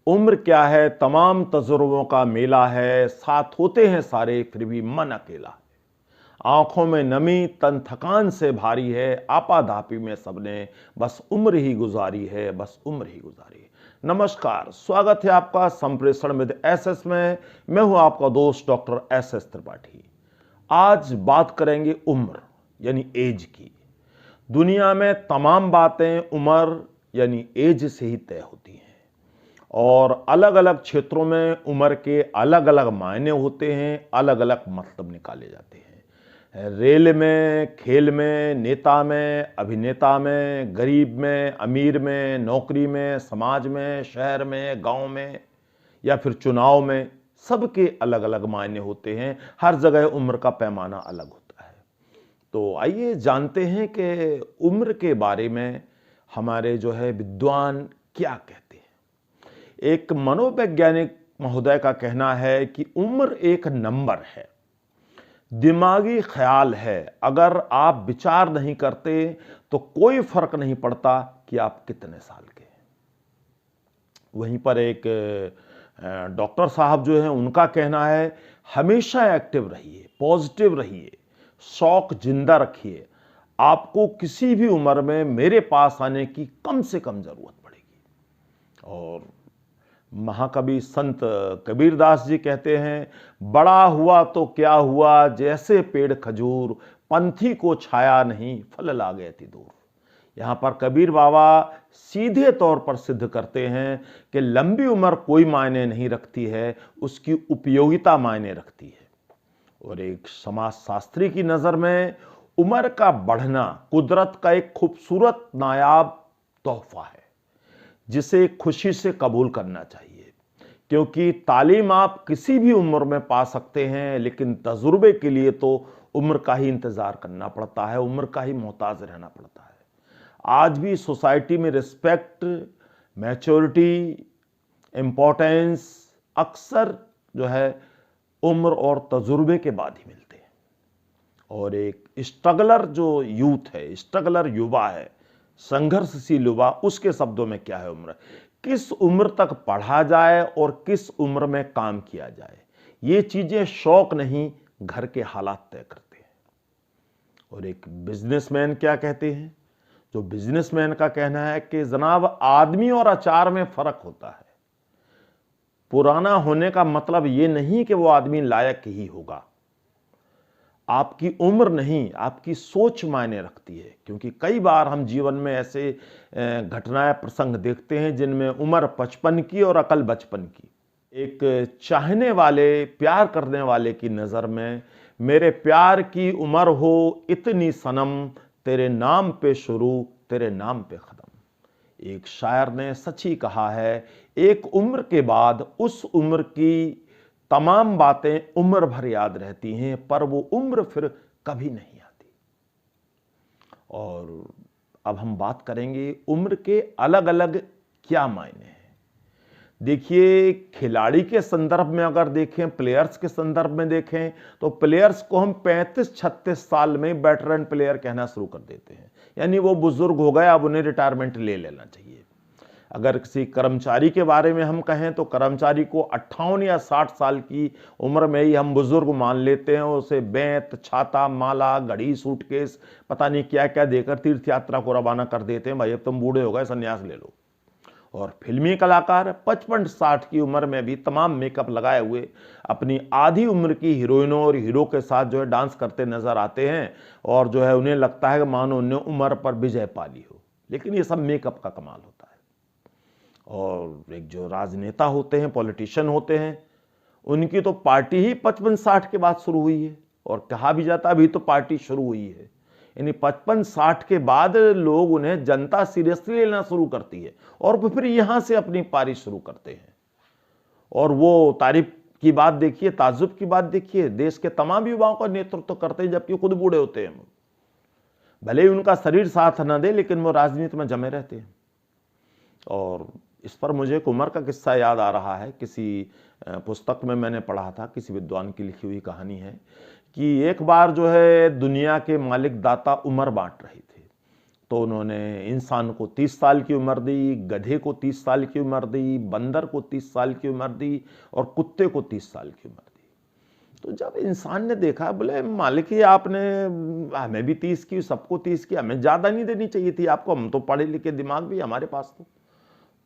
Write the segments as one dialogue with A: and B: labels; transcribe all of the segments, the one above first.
A: उम्र क्या है, तमाम तजुर्बों का मेला है, साथ होते हैं सारे फिर भी मन अकेला है। आंखों में नमी, तन थकान से भारी है, आपाधापी में सबने बस उम्र ही गुजारी है, बस उम्र ही गुजारी है। नमस्कार, स्वागत है आपका संप्रेषण विद एसएस में। मैं हूं आपका दोस्त डॉक्टर एसएस त्रिपाठी। आज बात करेंगे उम्र यानी एज की। दुनिया में तमाम बातें उम्र यानी एज से ही तय होती हैं और अलग अलग क्षेत्रों में उम्र के अलग अलग मायने होते हैं, अलग अलग मतलब निकाले जाते हैं। रेल में, खेल में, नेता में, अभिनेता में, गरीब में, अमीर में, नौकरी में, समाज में, शहर में, गांव में या फिर चुनाव में, सबके अलग अलग मायने होते हैं। हर जगह उम्र का पैमाना अलग होता है। तो आइए जानते हैं कि उम्र के बारे में हमारे विद्वान क्या कहते हैं। एक मनोवैज्ञानिक महोदय का कहना है कि उम्र एक नंबर है, दिमागी ख्याल है। अगर आप विचार नहीं करते तो कोई फर्क नहीं पड़ता कि आप कितने साल के हैं। वहीं पर एक डॉक्टर साहब हैं, उनका कहना है हमेशा एक्टिव रहिए, पॉजिटिव रहिए, शौक जिंदा रखिए। आपको किसी भी उम्र में मेरे पास आने की कम से कम जरूरत पड़ेगी। और महाकवि संत कबीरदास जी कहते हैं, बड़ा हुआ तो क्या हुआ, जैसे पेड़ खजूर, पंथी को छाया नहीं, फल लागे अति दूर। यहां पर कबीर बाबा सीधे तौर पर सिद्ध करते हैं कि लंबी उम्र कोई मायने नहीं रखती है, उसकी उपयोगिता मायने रखती है। और एक समाजशास्त्री की नजर में उम्र का बढ़ना कुदरत का एक खूबसूरत नायाब तोहफा है, जिसे खुशी से कबूल करना चाहिए। क्योंकि तालीम आप किसी भी उम्र में पा सकते हैं, लेकिन तजुर्बे के लिए तो उम्र का ही इंतजार करना पड़ता है, उम्र का ही मोहताज रहना पड़ता है। आज भी सोसाइटी में रिस्पेक्ट, मैच्योरिटी, इंपॉर्टेंस अक्सर उम्र और तजुर्बे के बाद ही मिलते हैं। और एक स्ट्रगलर जो यूथ है, स्ट्रगलर युवा है, संघर्षशील युवा, उसके शब्दों में क्या है उम्र, किस उम्र तक पढ़ा जाए और किस उम्र में काम किया जाए, ये चीजें शौक नहीं, घर के हालात तय करते हैं। और एक बिजनेसमैन क्या कहते हैं, जो बिजनेसमैन का कहना है कि जनाब, आदमी और अचार में फर्क होता है। पुराना होने का मतलब ये नहीं कि वो आदमी लायक ही होगा। आपकी उम्र नहीं, आपकी सोच मायने रखती है। क्योंकि कई बार हम जीवन में ऐसे घटनाएं, प्रसंग देखते हैं जिनमें उम्र 55 की और अकल बचपन की। एक चाहने वाले, प्यार करने वाले की नजर में, मेरे प्यार की उम्र हो इतनी सनम, तेरे नाम पे शुरू, तेरे नाम पे खत्म। एक शायर ने सच ही कहा है, एक उम्र के बाद उस उम्र की तमाम बातें उम्र भर याद रहती हैं, पर वो उम्र फिर कभी नहीं आती। और अब हम बात करेंगे उम्र के अलग अलग क्या मायने हैं। देखिए, खिलाड़ी के संदर्भ में अगर देखें, प्लेयर्स के संदर्भ में देखें, तो प्लेयर्स को हम 35-36 साल में वेटरन प्लेयर कहना शुरू कर देते हैं, यानी वो बुजुर्ग हो गए, अब उन्हें रिटायरमेंट ले लेना चाहिए। अगर किसी कर्मचारी के बारे में हम कहें तो कर्मचारी को 58 या 60 साल की उम्र में ही हम बुजुर्ग मान लेते हैं। उसे बेंत, छाता, माला, घड़ी, सूटकेस, पता नहीं क्या क्या देकर तीर्थ यात्रा को रवाना कर देते हैं, भाई अब तुम बूढ़े हो गए, संन्यास ले लो। और फिल्मी कलाकार 55-60 की उम्र में भी तमाम मेकअप लगाए हुए अपनी आधी उम्र की हीरोइनों और हीरो के साथ डांस करते नजर आते हैं, और उन्हें लगता है कि मानो उन्हें उम्र पर विजय पा ली हो। लेकिन ये सब मेकअप का कमाल होता है। और एक जो राजनेता होते हैं, पॉलिटिशियन होते हैं, उनकी तो पार्टी ही 55-60 के बाद शुरू हुई है। और कहा भी जाता है अभी तो पार्टी शुरू हुई है, यानी 55-60 के बाद लोग, उन्हें जनता सीरियसली लेना शुरू करती है और फिर यहां से अपनी पारी शुरू करते हैं। और वो तारीफ की बात देखिए, ताज्जुब की बात देखिए, देश के तमाम युवाओं का नेतृत्व करते हैं जबकि खुद बूढ़े होते हैं। भले ही उनका शरीर साथ न दे, लेकिन वो राजनीति में जमे रहते हैं। और इस पर मुझे एक उमर का किस्सा याद आ रहा है। किसी पुस्तक में मैंने पढ़ा था, किसी विद्वान की लिखी हुई कहानी है कि एक बार दुनिया के मालिक दाता उमर बांट रहे थे। तो उन्होंने इंसान को 30 साल की उम्र दी, गधे को 30 साल की उम्र दी, बंदर को 30 साल की उम्र दी और कुत्ते को 30 साल की उम्र दी। तो जब इंसान ने देखा, बोले मालिक ये आपने हमें भी 30 की, सबको 30 की, हमें ज़्यादा नहीं देनी चाहिए थी आपको, हम तो पढ़े लिखे, दिमाग भी हमारे पास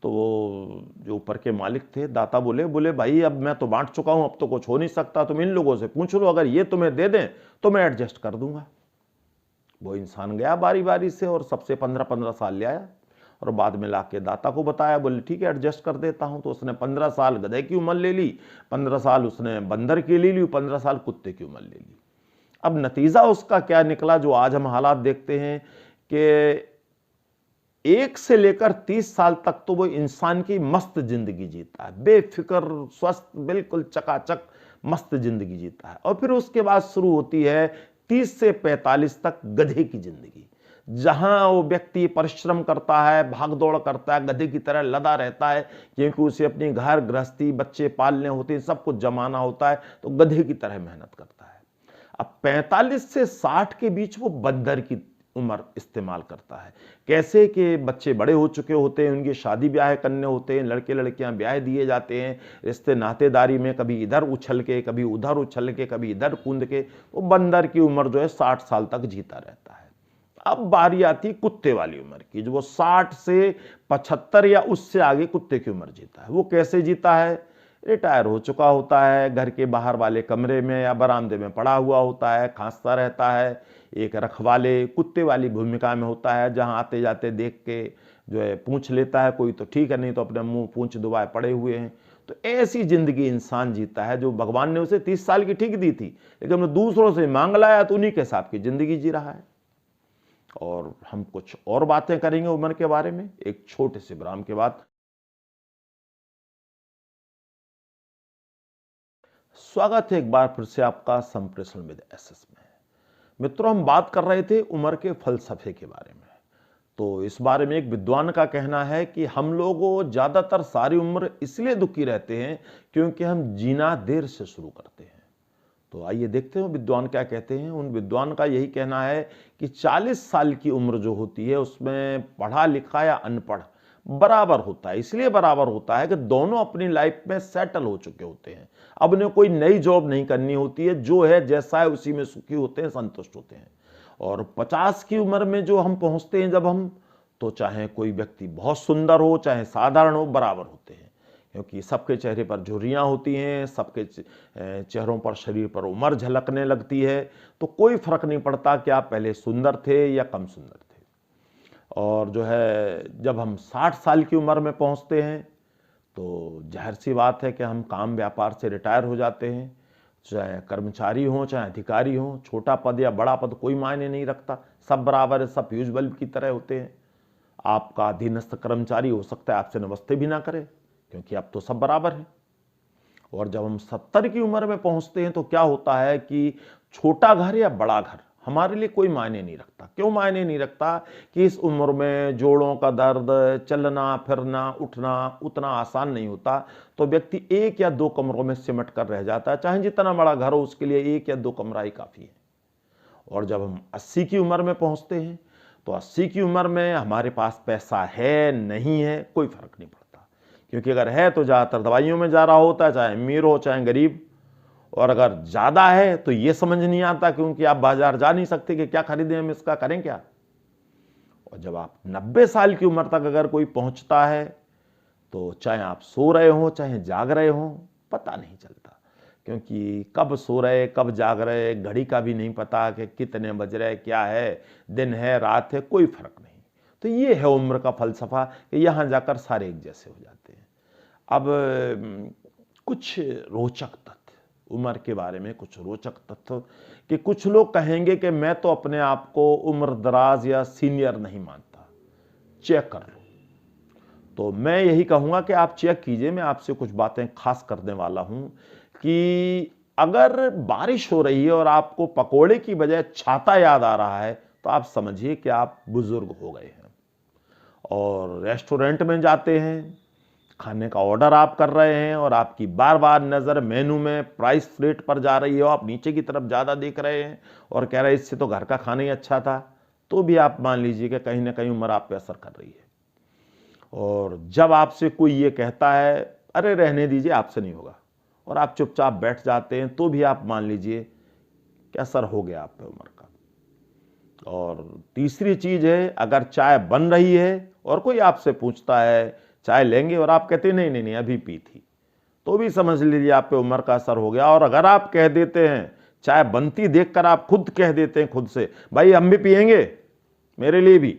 A: तो वो जो ऊपर के मालिक थे दाता बोले भाई अब मैं तो बांट चुका हूं, अब तो कुछ हो नहीं सकता, तुम इन लोगों से पूछ लो, अगर ये तुम्हें दे दें तो मैं एडजस्ट कर दूंगा। वो इंसान गया बारी बारी से और सबसे 15-15 साल ले आया और बाद में लाके दाता को बताया, बोले ठीक है एडजस्ट कर देता हूं। तो उसने 15 साल गधे की उम्र ले ली, 15 साल उसने बंदर की ले ली, 15 साल कुत्ते की उम्र ले ली। अब नतीजा उसका क्या निकला, जो आज हम हालात देखते हैं कि 1 से लेकर 30 साल तक तो वो इंसान की मस्त जिंदगी जीता है, बेफिक्र, स्वस्थ, बिल्कुल चकाचक मस्त जिंदगी जीता है। और फिर उसके बाद शुरू होती है 30 से 45 तक गधे की जिंदगी, जहां वो व्यक्ति परिश्रम करता है, भाग दौड़ करता है, गधे की तरह लदा रहता है, क्योंकि उसे अपनी घर गृहस्थी, बच्चे पालने होते हैं, सब कुछ जमाना होता है, तो गधे की तरह मेहनत करता है। अब 45 से 60 के बीच वो बंदर की उम्र इस्तेमाल करता है। कैसे कि बच्चे बड़े हो चुके होते हैं, उनकी शादी ब्याह करने होते हैं, लड़के लड़कियां ब्याह दिए जाते हैं, रिश्ते नातेदारी में कभी इधर उछल के, कभी उधर उछल के, कभी इधर कूद के, वो बंदर की उम्र जो है 60 साल तक जीता रहता है। अब बारी आती है कुत्ते वाली उम्र की, जो वो 60 से 75 या उससे आगे कुत्ते की उम्र जीता है। वो कैसे जीता है, रिटायर हो चुका होता है, घर के बाहर वाले कमरे में या बरामदे में पड़ा हुआ होता है, खांसता रहता है, एक रखवाले कुत्ते वाली भूमिका में होता है, जहां आते जाते देख के जो है पूंछ लेता है कोई तो ठीक है, नहीं तो अपने मुंह पूंछ दुबाए पड़े हुए हैं। तो ऐसी जिंदगी इंसान जीता है, जो भगवान ने उसे 30 साल की ठीक दी थी, लेकिन हमने दूसरों से मांग लाया तो उन्हीं के हिसाब की जिंदगी जी रहा है। और हम कुछ और बातें करेंगे उम्र के बारे में एक छोटे से विराम के बाद। स्वागत है एक बार फिर से आपका संप्रेषण विद एसएस में। मित्रों, हम बात कर रहे थे उम्र के फलसफे के बारे में। तो इस बारे में एक विद्वान का कहना है कि हम लोग ज्यादातर सारी उम्र इसलिए दुखी रहते हैं क्योंकि हम जीना देर से शुरू करते हैं। तो आइए देखते हैं विद्वान क्या कहते हैं। उन विद्वान का यही कहना है कि 40 साल की उम्र जो होती है उसमें पढ़ा लिखा या अनपढ़ बराबर होता है। इसलिए बराबर होता है कि दोनों अपनी लाइफ में सेटल हो चुके होते हैं, अब उन्हें कोई नई जॉब नहीं करनी होती है, जो है जैसा है उसी में सुखी होते हैं, संतुष्ट होते हैं। और 50 की उम्र में जो हम पहुंचते हैं जब हम, तो चाहे कोई व्यक्ति बहुत सुंदर हो चाहे साधारण हो, बराबर होते हैं, क्योंकि सबके चेहरे पर झुर्रियां होती हैं, सबके चेहरों पर, शरीर पर उम्र झलकने लगती है, तो कोई फर्क नहीं पड़ता कि आप पहले सुंदर थे या कम सुंदर थे। और जो है जब हम 60 साल की उम्र में पहुंचते हैं तो जाहिर सी बात है कि हम काम व्यापार से रिटायर हो जाते हैं, चाहे कर्मचारी हो चाहे अधिकारी हो, छोटा पद या बड़ा पद कोई मायने नहीं रखता, सब बराबर है, सब फ्यूज बल्ब की तरह होते हैं। आपका अधीनस्थ कर्मचारी हो सकता है आपसे नमस्ते भी ना करे, क्योंकि अब तो सब बराबर है। और जब हम 70 की उम्र में पहुंचते हैं तो क्या होता है कि छोटा घर या बड़ा घर हमारे लिए कोई मायने नहीं रखता। क्यों मायने नहीं रखता कि इस उम्र में जोड़ों का दर्द, चलना फिरना उठना उतना आसान नहीं होता, तो व्यक्ति 1 या 2 कमरों में सिमट कर रह जाता है, चाहे जितना बड़ा घर हो उसके लिए 1 या 2 कमरा ही काफी है। और जब हम 80 की उम्र में पहुंचते हैं तो 80 की उम्र में हमारे पास पैसा है नहीं है कोई फर्क नहीं पड़ता, क्योंकि अगर है तो ज्यादातर दवाइयों में जा रहा होता है, चाहे अमीर हो चाहे गरीब। और अगर ज्यादा है तो ये समझ नहीं आता, क्योंकि आप बाजार जा नहीं सकते कि क्या खरीदें हम, इसका करें क्या। और जब आप 90 साल की उम्र तक अगर कोई पहुंचता है तो चाहे आप सो रहे हो चाहे जाग रहे हो पता नहीं चलता, क्योंकि कब सो रहे कब जाग रहे घड़ी का भी नहीं पता कि कितने बज रहे, क्या है, दिन है रात है, कोई फर्क नहीं। तो ये है उम्र का फलसफा कि यहां जाकर सारे एक जैसे हो जाते हैं। अब कुछ रोचक तथ्य उम्र के बारे में, कुछ रोचक तथ्य कि कुछ लोग कहेंगे कि मैं तो अपने आप को उम्र दराज या सीनियर नहीं मानता, चेक कर लो। तो मैं यही कहूंगा कि आप चेक कीजिए। मैं आपसे कुछ बातें खास करने वाला हूं कि अगर बारिश हो रही है और आपको पकोड़े की बजाय छाता याद आ रहा है तो आप समझिए कि आप बुजुर्ग हो गए हैं। और रेस्टोरेंट में जाते हैं, खाने का ऑर्डर आप कर रहे हैं और आपकी बार बार नजर मेनू में प्राइस रेट पर जा रही हो, आप नीचे की तरफ ज्यादा देख रहे हैं और कह रहे हैं इससे तो घर का खाना ही अच्छा था, तो भी आप मान लीजिए कि कहीं ना कहीं उम्र आप पे असर कर रही है। और जब आपसे कोई ये कहता है अरे रहने दीजिए आपसे नहीं होगा, और आप चुपचाप बैठ जाते हैं, तो भी आप मान लीजिए कि असर हो गया आप पे उम्र का। और तीसरी चीज है, अगर चाय बन रही है और कोई आपसे पूछता है चाय लेंगे और आप कहते नहीं नहीं नहीं अभी पी थी, तो भी समझ लीजिए आप पे उम्र का असर हो गया। और अगर आप कह देते हैं, चाय बनती देखकर आप खुद कह देते हैं खुद से भाई हम भी पिएंगे मेरे लिए भी,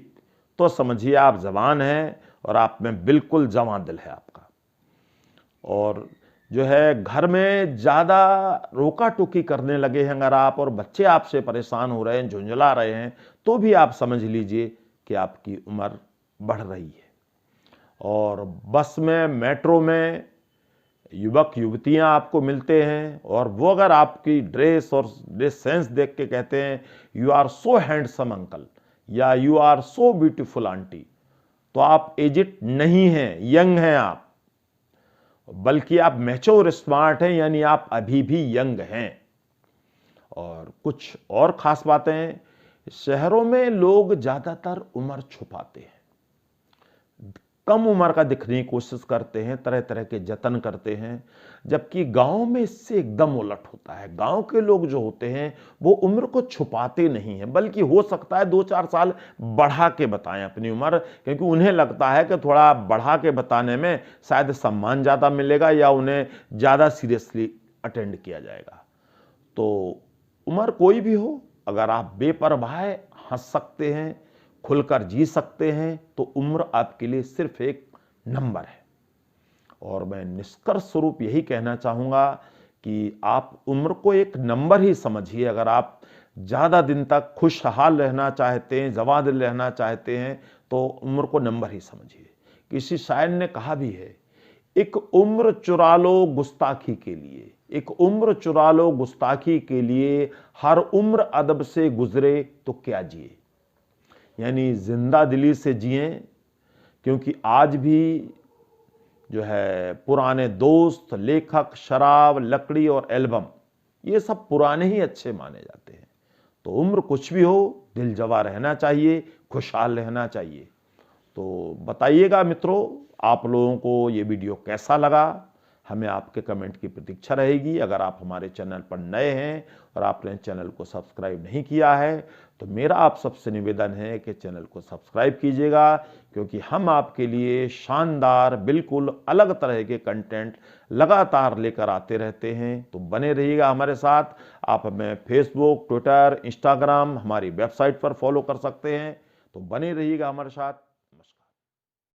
A: तो समझिए आप जवान हैं और आप में बिल्कुल जवान दिल है आपका। और जो है घर में ज्यादा रोका टोकी करने लगे हैं अगर आप, और बच्चे आपसे परेशान हो रहे हैं, झुंझला रहे हैं, तो भी आप समझ लीजिए कि आपकी उम्र बढ़ रही है। और बस में, मेट्रो में युवक युवतियां आपको मिलते हैं और वो अगर आपकी ड्रेस और ड्रेस सेंस देख के कहते हैं you are so handsome uncle या you are so beautiful aunty, तो आप एजिड नहीं हैं, यंग हैं आप, बल्कि आप मैच्योर स्मार्ट हैं, यानी आप अभी भी यंग हैं। और कुछ और खास बातें, शहरों में लोग ज्यादातर उम्र छुपाते हैं, कम उम्र का दिखने की कोशिश करते हैं, तरह तरह के जतन करते हैं, जबकि गांव में इससे एकदम उलट होता है। गांव के लोग जो होते हैं वो उम्र को छुपाते नहीं हैं, बल्कि हो सकता है 2-4 साल बढ़ा के बताएं अपनी उम्र, क्योंकि उन्हें लगता है कि थोड़ा बढ़ा के बताने में शायद सम्मान ज़्यादा मिलेगा या उन्हें ज़्यादा सीरियसली अटेंड किया जाएगा। तो उम्र कोई भी हो, अगर आप बेपरवाह हंस सकते हैं, खुलकर जी सकते हैं, तो उम्र आपके लिए सिर्फ एक नंबर है। और मैं निष्कर्ष स्वरूप यही कहना चाहूंगा कि आप उम्र को एक नंबर ही समझिए। अगर आप ज्यादा दिन तक खुशहाल रहना चाहते हैं, जवान रहना चाहते हैं, तो उम्र को नंबर ही समझिए। किसी शायर ने कहा भी है, एक उम्र चुरा लो गुस्ताखी के लिए, एक उम्र चुरा लो गुस्ताखी के लिए, हर उम्र अदब से गुजरे तो क्या जिए। यानी जिंदा दिली से जिए, क्योंकि आज भी जो है पुराने दोस्त, लेखक, शराब, लकड़ी और एल्बम, ये सब पुराने ही अच्छे माने जाते हैं। तो उम्र कुछ भी हो, दिल जवा रहना चाहिए, खुशहाल रहना चाहिए। तो बताइएगा मित्रों, आप लोगों को ये वीडियो कैसा लगा, हमें आपके कमेंट की प्रतीक्षा रहेगी। अगर आप हमारे चैनल पर नए हैं और आपने चैनल को सब्सक्राइब नहीं किया है, तो मेरा आप सबसे निवेदन है कि चैनल को सब्सक्राइब कीजिएगा, क्योंकि हम आपके लिए शानदार, बिल्कुल अलग तरह के कंटेंट लगातार लेकर आते रहते हैं। तो बने रहिएगा हमारे साथ। आप हमें फेसबुक, ट्विटर, इंस्टाग्राम, हमारी वेबसाइट पर फॉलो कर सकते हैं। तो बने रहिएगा हमारे साथ।